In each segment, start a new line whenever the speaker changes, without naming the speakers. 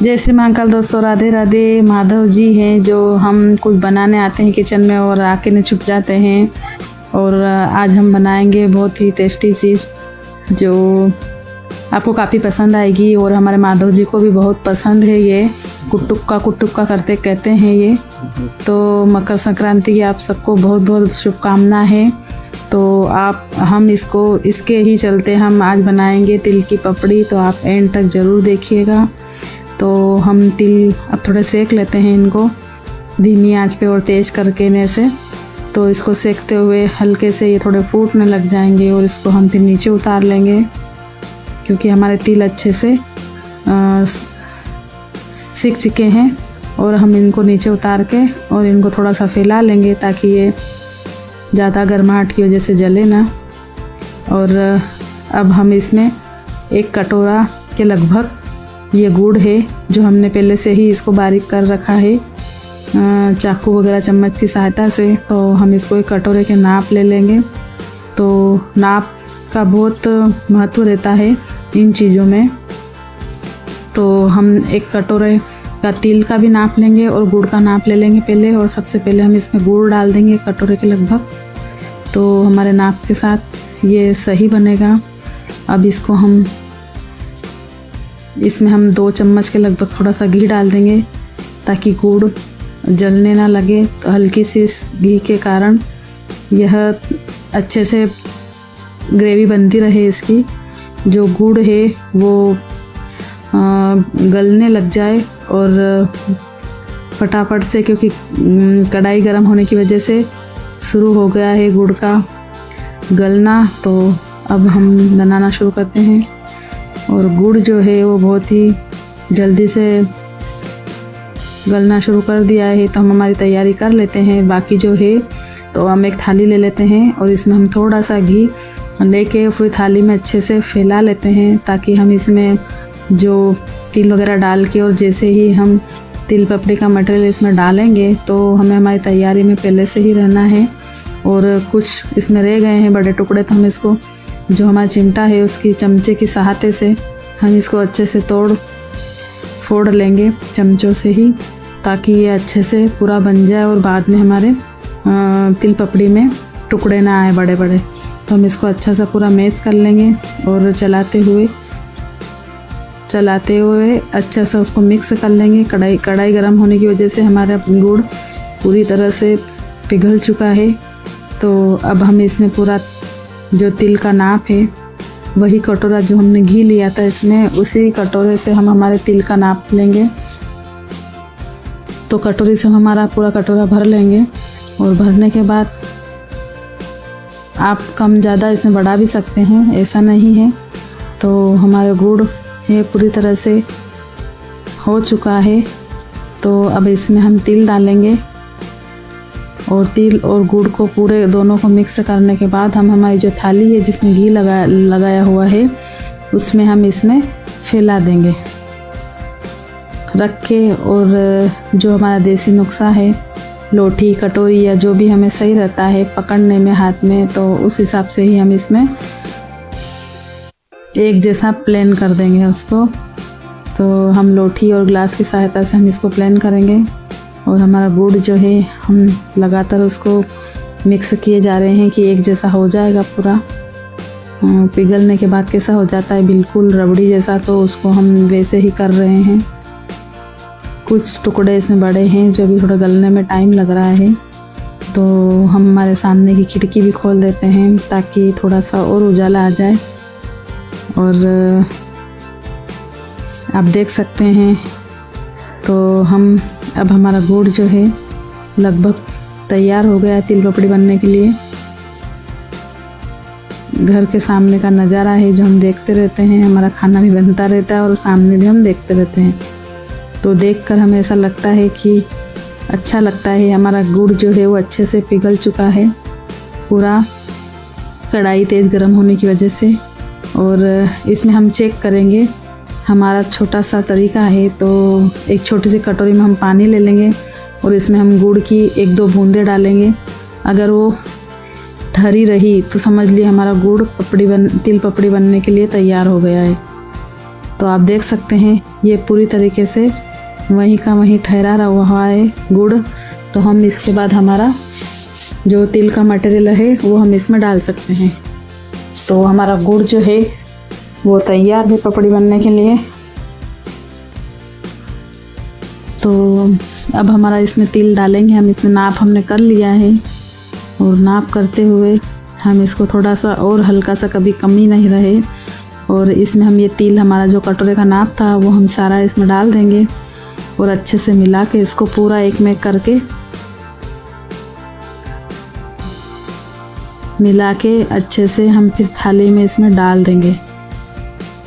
जय श्री महाकाल दोस्तों, राधे राधे। माधव जी हैं जो हम कुछ बनाने आते हैं किचन में और आके न छुप जाते हैं। और आज हम बनाएंगे बहुत ही टेस्टी चीज़ जो आपको काफ़ी पसंद आएगी और हमारे माधव जी को भी बहुत पसंद है। ये कुट्टुक्का करते कहते हैं ये। तो मकर संक्रांति की आप सबको बहुत बहुत शुभकामना है। तो हम इसके ही चलते हम आज बनाएंगे तिल की पपड़ी। तो आप एंड तक ज़रूर देखिएगा। तो हम तिल अब थोड़े सेक लेते हैं इनको धीमी आंच पे और तेज़ करके ने से। तो इसको सेकते हुए हल्के से ये थोड़े फूटने लग जाएंगे और इसको हम फिर नीचे उतार लेंगे, क्योंकि हमारे तिल अच्छे से सीख चुके हैं। और हम इनको नीचे उतार के और इनको थोड़ा सा फैला लेंगे ताकि ये ज़्यादा गर्माहट की वजह से जले ना। और अब हम इसमें 1 कटोरा के लगभग ये गुड़ है जो हमने पहले से ही इसको बारीक कर रखा है चाकू वगैरह चम्मच की सहायता से। तो हम इसको 1 कटोरे के नाप ले लेंगे। तो नाप का बहुत महत्व रहता है इन चीज़ों में। तो हम 1 कटोरे का तिल का भी नाप लेंगे और गुड़ का नाप ले लेंगे पहले। और सबसे पहले हम इसमें गुड़ डाल देंगे 1 कटोरे के लगभग। तो हमारे नाप के साथ ये सही बनेगा। अब इसमें हम 2 चम्मच के लगभग थोड़ा सा घी डाल देंगे ताकि गुड़ जलने ना लगे। तो हल्की सी इस घी के कारण यह अच्छे से ग्रेवी बनती रहे इसकी। जो गुड़ है वो गलने लग जाए और फटाफट से, क्योंकि कढ़ाई गर्म होने की वजह से शुरू हो गया है गुड़ का गलना। तो अब हम बनाना शुरू करते हैं। और गुड़ जो है वो बहुत ही जल्दी से गलना शुरू कर दिया है। तो हम हमारी तैयारी कर लेते हैं बाकी जो है। तो हम एक थाली ले लेते हैं और इसमें हम थोड़ा सा घी लेके पूरी थाली में अच्छे से फैला लेते हैं, ताकि हम इसमें जो तिल वगैरह डाल के और जैसे ही हम तिल पपड़ी का मटेरियल इसमें डालेंगे तो हमें हमारी तैयारी में पहले से ही रहना है। और कुछ इसमें रह गए हैं बड़े टुकड़े, तो हम इसको जो हमारा चिमटा है उसकी चमचे की सहायता से हम इसको अच्छे से फोड़ लेंगे चमचों से ही, ताकि ये अच्छे से पूरा बन जाए और बाद में हमारे तिल पपड़ी में टुकड़े ना आए बड़े बड़े। तो हम इसको अच्छा सा पूरा मैश कर लेंगे और चलाते हुए अच्छा सा उसको मिक्स कर लेंगे। कढ़ाई गर्म होने की वजह से हमारा गुड़ पूरी तरह से पिघल चुका है। तो अब हम इसमें पूरा जो तिल का नाप है, वही कटोरा जो हमने घी लिया था इसमें, उसी कटोरे से हम हमारे तिल का नाप लेंगे। तो कटोरी से हमारा पूरा कटोरा भर लेंगे। और भरने के बाद आप कम ज़्यादा इसमें बढ़ा भी सकते हैं, ऐसा नहीं है। तो हमारा गुड़ ये पूरी तरह से हो चुका है। तो अब इसमें हम तिल डालेंगे और तिल और गुड़ को पूरे दोनों को मिक्स करने के बाद हम हमारी जो थाली है जिसमें घी लगाया हुआ है उसमें हम इसमें फैला देंगे रख के। और जो हमारा देसी नुस्खा है, लोटी कटोरी या जो भी हमें सही रहता है पकड़ने में हाथ में, तो उस हिसाब से ही हम इसमें एक जैसा प्लेन कर देंगे उसको। तो हम लोटी और ग्लास की सहायता से हम इसको प्लेन करेंगे। और हमारा गुड़ जो है हम लगातार उसको मिक्स किए जा रहे हैं कि एक जैसा हो जाएगा पूरा। पिघलने के बाद कैसा हो जाता है बिल्कुल रबड़ी जैसा, तो उसको हम वैसे ही कर रहे हैं। कुछ टुकड़े इसमें बड़े हैं जो भी थोड़ा गलने में टाइम लग रहा है। तो हम हमारे सामने की खिड़की भी खोल देते हैं ताकि थोड़ा सा और उजाला आ जाए। और आप देख सकते हैं तो अब हमारा गुड़ जो है लगभग तैयार हो गया है तिल पपड़ी बनने के लिए। घर के सामने का नज़ारा है जो हम देखते रहते हैं, हमारा खाना भी बनता रहता है और सामने भी हम देखते रहते हैं। तो देखकर हमें ऐसा लगता है कि अच्छा लगता है। हमारा गुड़ जो है वो अच्छे से पिघल चुका है पूरा, कढ़ाई तेज़ गर्म होने की वजह से। और इसमें हम चेक करेंगे, हमारा छोटा सा तरीका है। तो एक छोटी सी कटोरी में हम पानी ले लेंगे और इसमें हम गुड़ की 1-2 बूंदें डालेंगे। अगर वो ठहरी रही तो समझ लिए हमारा गुड़ तिल पपड़ी बनने के लिए तैयार हो गया है। तो आप देख सकते हैं ये पूरी तरीके से वहीं का वहीं ठहरा रहा है गुड़। तो हम इसके बाद हमारा जो तिल का मटेरियल है वो हम इसमें डाल सकते हैं। तो हमारा गुड़ जो है वो तैयार है पपड़ी बनने के लिए। तो अब हमारा इसमें तिल डालेंगे हम। इसमें नाप हमने कर लिया है और नाप करते हुए हम इसको थोड़ा सा और हल्का सा, कभी कमी नहीं रहे। और इसमें हम ये तिल, हमारा जो कटोरे का नाप था वो हम सारा इसमें डाल देंगे और अच्छे से मिला के इसको पूरा एक में करके मिला के अच्छे से हम फिर थाली में इसमें डाल देंगे।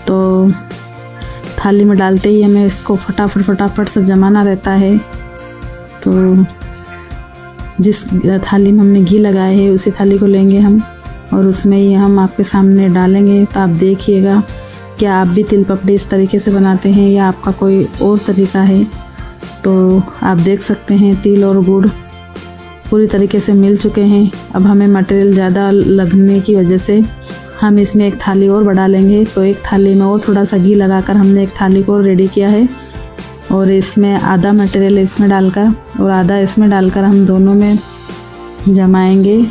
तो थाली में डालते ही हमें इसको फटाफट से जमाना रहता है। तो जिस थाली में हमने घी लगाया है उसी थाली को लेंगे हम और उसमें ही हम आपके सामने डालेंगे। तो आप देखिएगा क्या आप भी तिल पपड़ी इस तरीके से बनाते हैं या आपका कोई और तरीका है। तो आप देख सकते हैं तिल और गुड़ पूरी तरीके से मिल चुके हैं। अब हमें मटेरियल ज़्यादा लगने की वजह से हम इसमें एक थाली और बढ़ा लेंगे। तो एक थाली में और थोड़ा सा घी लगाकर हमने एक थाली को रेडी किया है और इसमें आधा मटेरियल इसमें डालकर और आधा इसमें डालकर हम दोनों में जमाएंगे।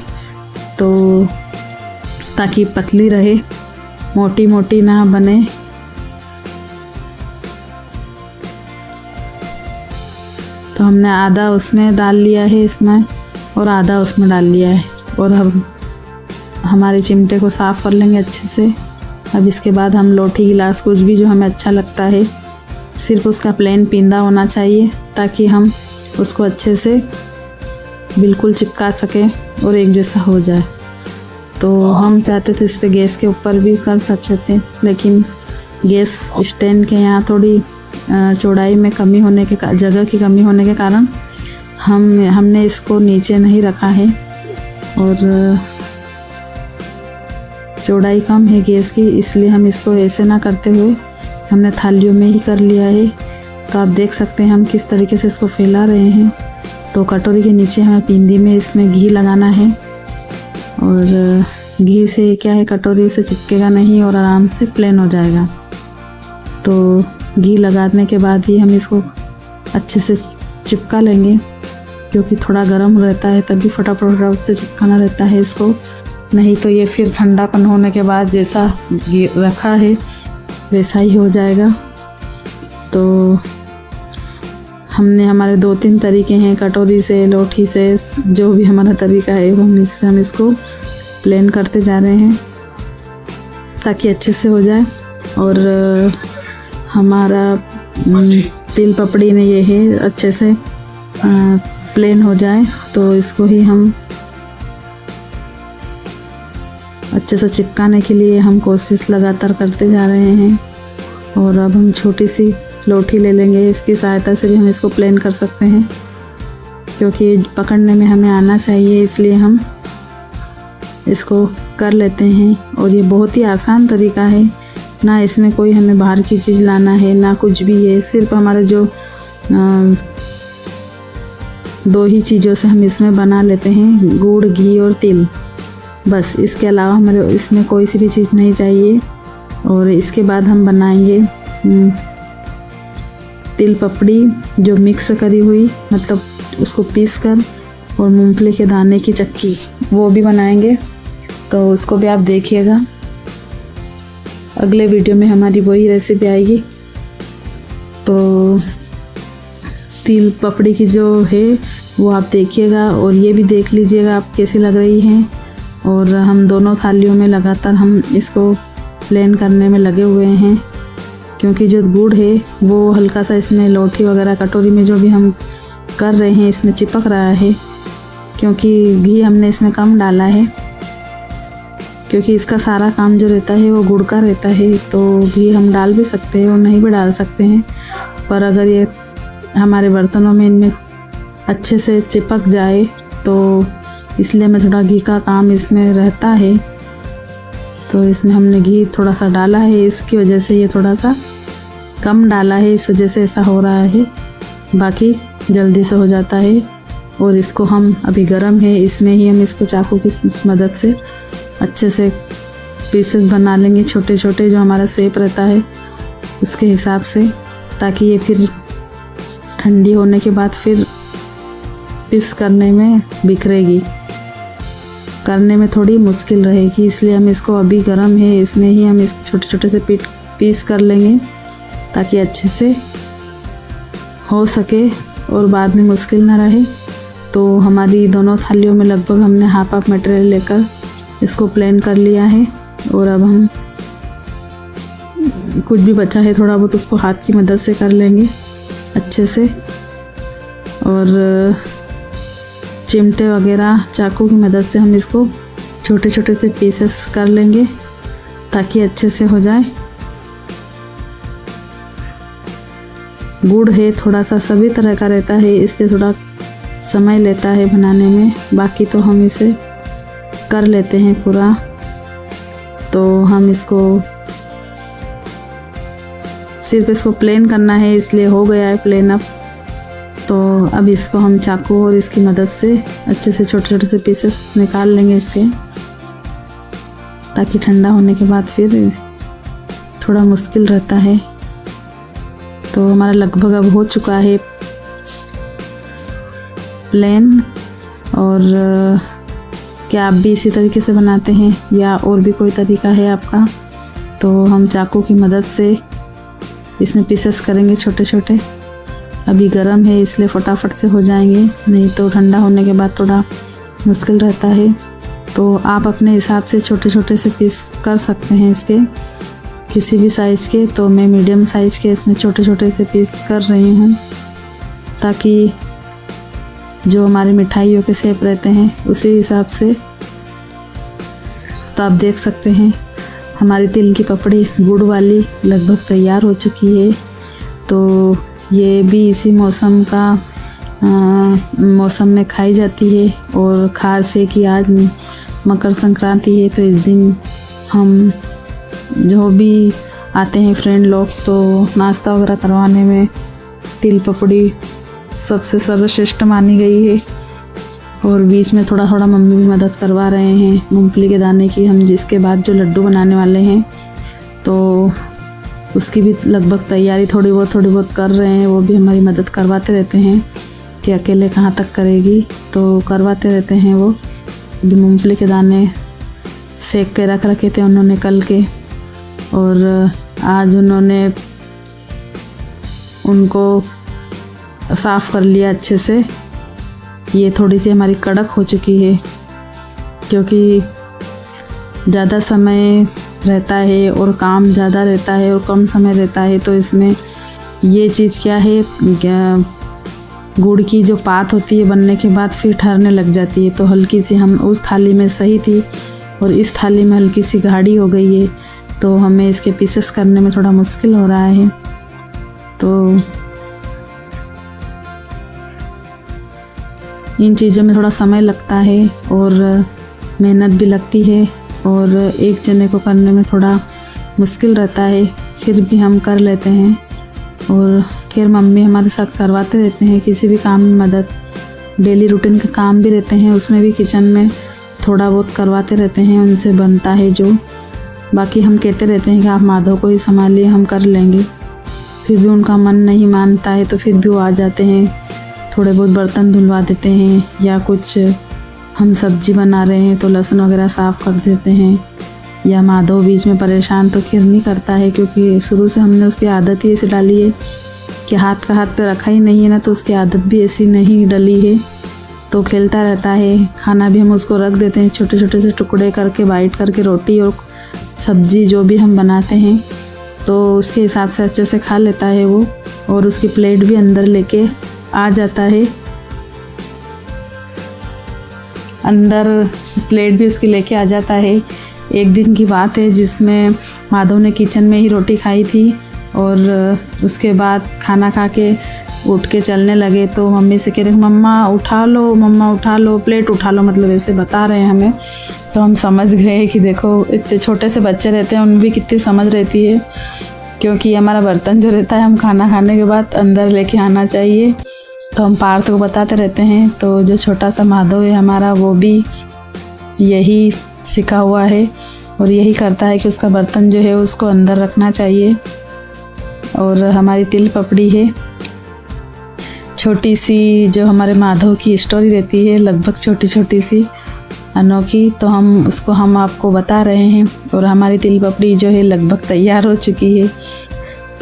तो ताकि पतली रहे, मोटी मोटी ना बने। तो हमने आधा उसमें डाल लिया है इसमें और आधा उसमें डाल लिया है और हम हमारे चिमटे को साफ़ कर लेंगे अच्छे से। अब इसके बाद हम लोटी, गिलास, कुछ भी जो हमें अच्छा लगता है, सिर्फ उसका प्लेन पींदा होना चाहिए ताकि हम उसको अच्छे से बिल्कुल चिपका सकें और एक जैसा हो जाए। तो हम चाहते थे इस पे गैस के ऊपर भी कर सकते थे, लेकिन गैस स्टैंड के यहाँ थोड़ी चौड़ाई में कमी होने के, जगह की कमी होने के कारण हमने इसको नीचे नहीं रखा है और चौड़ाई कम है गैस की, इसलिए हम इसको ऐसे ना करते हुए हमने थालियों में ही कर लिया है। तो आप देख सकते हैं हम किस तरीके से इसको फैला रहे हैं। तो कटोरी के नीचे हमें पिंदी में इसमें घी लगाना है और घी से क्या है, कटोरी से चिपकेगा नहीं और आराम से प्लेन हो जाएगा। तो घी लगाने के बाद ही हम इसको अच्छे से चिपका लेंगे, क्योंकि थोड़ा गर्म रहता है तभी फटाफट उससे चिपकाना रहता है इसको, नहीं तो ये फिर ठंडापन होने के बाद जैसा रखा है वैसा ही हो जाएगा। तो हमने हमारे 2-3 तरीके हैं, कटोरी से, लोठी से, जो भी हमारा तरीका है वो हम इसको प्लेन करते जा रहे हैं ताकि अच्छे से हो जाए। और हमारा तिल पपड़ी में ये है अच्छे से प्लेन हो जाए। तो इसको ही हम अच्छे से चिपकाने के लिए हम कोशिश लगातार करते जा रहे हैं। और अब हम छोटी सी लोठी ले लेंगे, इसकी सहायता से भी हम इसको प्लेन कर सकते हैं, क्योंकि पकड़ने में हमें आना चाहिए, इसलिए हम इसको कर लेते हैं। और ये बहुत ही आसान तरीका है, ना इसमें कोई हमें बाहर की चीज़ लाना है ना कुछ भी है, सिर्फ हमारे जो 2 ही चीज़ों से हम इसमें बना लेते हैं, गुड़, घी और तिल, बस। इसके अलावा हमारे इसमें कोई सी भी चीज़ नहीं चाहिए। और इसके बाद हम बनाएंगे तिल पपड़ी जो मिक्स करी हुई, मतलब उसको पीस कर, और मूंगफली के दाने की चक्की, वो भी बनाएंगे। तो उसको भी आप देखिएगा, अगले वीडियो में हमारी वही रेसिपी आएगी। तो तिल पपड़ी की जो है वो आप देखिएगा और ये भी देख लीजिएगा आप कैसी लग रही हैं। और हम दोनों थालियों में लगातार हम इसको प्लेन करने में लगे हुए हैं, क्योंकि जो गुड़ है वो हल्का सा इसमें लोठी वगैरह कटोरी में जो भी हम कर रहे हैं इसमें चिपक रहा है, क्योंकि घी हमने इसमें कम डाला है, क्योंकि इसका सारा काम जो रहता है वो गुड़ का रहता है। तो घी हम डाल भी सकते हैं और नहीं भी डाल सकते हैं, पर अगर ये हमारे बर्तनों में इनमें अच्छे से चिपक जाए तो इसलिए मैं थोड़ा घी का काम इसमें रहता है। तो इसमें हमने घी थोड़ा सा डाला है, इसकी वजह से ये थोड़ा सा कम डाला है, इस वजह से ऐसा हो रहा है, बाकी जल्दी से हो जाता है। और इसको हम अभी गरम है, इसमें ही हम इसको चाकू की मदद से अच्छे से पीसेस बना लेंगे, छोटे छोटे, जो हमारा शेप रहता है उसके हिसाब से। ताकि ये फिर ठंडी होने के बाद फिर पीस करने में बिखरेगी, करने में थोड़ी मुश्किल रहेगी। इसलिए हम इसको अभी गर्म है इसमें ही हम इस छोटे छोटे से पीस कर लेंगे ताकि अच्छे से हो सके और बाद में मुश्किल ना रहे। तो हमारी दोनों थालियों में लगभग हमने हाफ मटेरियल लेकर इसको प्लेन कर लिया है। और अब हम कुछ भी बचा है थोड़ा बहुत उसको हाथ की मदद से कर लेंगे अच्छे से, और चिमटे वगैरह चाकू की मदद से हम इसको छोटे छोटे से पीसेस कर लेंगे ताकि अच्छे से हो जाए। गुड़ है थोड़ा सा सभी तरह का रहता है, इसलिए थोड़ा समय लेता है बनाने में, बाकी तो हम इसे कर लेते हैं पूरा। तो हम इसको सिर्फ इसको प्लेन करना है, इसलिए हो गया है प्लेन अब। तो अब इसको हम चाकू और इसकी मदद से अच्छे से छोटे छोटे से पीसेस निकाल लेंगे इसके, ताकि ठंडा होने के बाद फिर थोड़ा मुश्किल रहता है। तो हमारा लगभग अब हो चुका है प्लेन। और क्या आप भी इसी तरीके से बनाते हैं या और भी कोई तरीका है आपका, तो हम चाकू की मदद से इसमें पीसेस करेंगे छोटे छोटे। अभी गर्म है इसलिए फटाफट से हो जाएंगे, नहीं तो ठंडा होने के बाद थोड़ा मुश्किल रहता है। तो आप अपने हिसाब से छोटे छोटे से पीस कर सकते हैं इसके, किसी भी साइज़ के। तो मैं मीडियम साइज़ के इसमें छोटे छोटे से पीस कर रही हूँ, ताकि जो हमारी मिठाइयों के शेप रहते हैं उसी हिसाब से। तो आप देख सकते हैं हमारी तिल की पपड़ी गुड़ वाली लगभग तैयार हो चुकी है। तो ये भी इसी मौसम में खाई जाती है। और खास है कि आज मकर संक्रांति है, तो इस दिन हम जो भी आते हैं फ्रेंड लोग, तो नाश्ता वगैरह करवाने में तिल पपड़ी सबसे सर्वश्रेष्ठ मानी गई है। और बीच में थोड़ा थोड़ा मम्मी भी मदद करवा रहे हैं मूंगफली के दाने की। हम जिसके बाद जो लड्डू बनाने वाले हैं तो उसकी भी लगभग तैयारी थोड़ी बहुत कर रहे हैं। वो भी हमारी मदद करवाते रहते हैं कि अकेले कहाँ तक करेगी, तो करवाते रहते हैं वो भी। मूंगफली के दाने सेक के रख रखे थे उन्होंने कल के, और आज उन्होंने उनको साफ़ कर लिया अच्छे से। ये थोड़ी सी हमारी कड़क हो चुकी है क्योंकि ज़्यादा समय रहता है और काम ज़्यादा रहता है और कम समय रहता है। तो इसमें ये चीज़ क्या है, गुड़ की जो पात होती है बनने के बाद फिर ठहरने लग जाती है। तो हल्की सी हम उस थाली में सही थी और इस थाली में हल्की सी गाढ़ी हो गई है, तो हमें इसके पीसेस करने में थोड़ा मुश्किल हो रहा है। तो इन चीज़ों में थोड़ा समय लगता है और मेहनत भी लगती है, और एक जने को करने में थोड़ा मुश्किल रहता है, फिर भी हम कर लेते हैं। और खैर मम्मी हमारे साथ करवाते रहते हैं किसी भी काम में मदद। डेली रूटीन के काम भी रहते हैं उसमें भी किचन में थोड़ा बहुत करवाते रहते हैं, उनसे बनता है जो। बाकी हम कहते रहते हैं कि आप माधव को ही संभालिए, हम कर लेंगे। फिर भी उनका मन नहीं मानता है, तो फिर भी वो आ जाते हैं, थोड़े बहुत बर्तन धुलवा देते हैं, या कुछ हम सब्जी बना रहे हैं तो लहसुन वगैरह साफ़ कर देते हैं। या माधव बीच में परेशान तो खैर नहीं करता है, क्योंकि शुरू से हमने उसकी आदत ही ऐसी डाली है कि हाथ का हाथ पे रखा ही नहीं है ना, तो उसकी आदत भी ऐसी नहीं डली है। तो खेलता रहता है। खाना भी हम उसको रख देते हैं छोटे छोटे से टुकड़े करके, बाइट करके, रोटी और सब्जी जो भी हम बनाते हैं, तो उसके हिसाब से अच्छे से खा लेता है वो। और उसकी प्लेट भी अंदर लेके आ जाता है, अंदर प्लेट भी उसकी लेके आ जाता है। एक दिन की बात है जिसमें माधव ने किचन में ही रोटी खाई थी, और उसके बाद खाना खा के उठ के चलने लगे, तो मम्मी से कह रहे मम्मा उठा लो, प्लेट उठा लो, मतलब ऐसे बता रहे हैं हमें। तो हम समझ गए कि देखो इतने छोटे से बच्चे रहते हैं, उनमें भी कितनी समझ रहती है, क्योंकि हमारा बर्तन जो रहता है हम खाना खाने के बाद अंदर लेके आना चाहिए। तो हम पार्थ को बताते रहते हैं। तो जो छोटा सा माधव है हमारा, वो भी यही सीखा हुआ है और यही करता है कि उसका बर्तन जो है उसको अंदर रखना चाहिए। और हमारी तिल पपड़ी है छोटी सी, जो हमारे माधव की स्टोरी रहती है लगभग छोटी छोटी सी अनोखी, तो हम आपको बता रहे हैं। और हमारी तिल पपड़ी जो है लगभग तैयार हो चुकी है।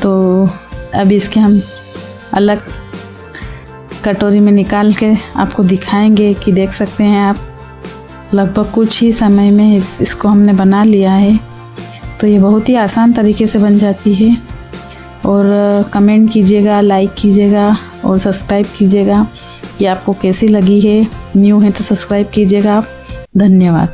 तो अब इसके हम अलग कटोरी में निकाल के आपको दिखाएंगे कि देख सकते हैं आप, लगभग कुछ ही समय में इसको हमने बना लिया है। तो ये बहुत ही आसान तरीके से बन जाती है। और कमेंट कीजिएगा, लाइक कीजिएगा और सब्सक्राइब कीजिएगा कि आपको कैसी लगी है। न्यू है तो सब्सक्राइब कीजिएगा आप। धन्यवाद।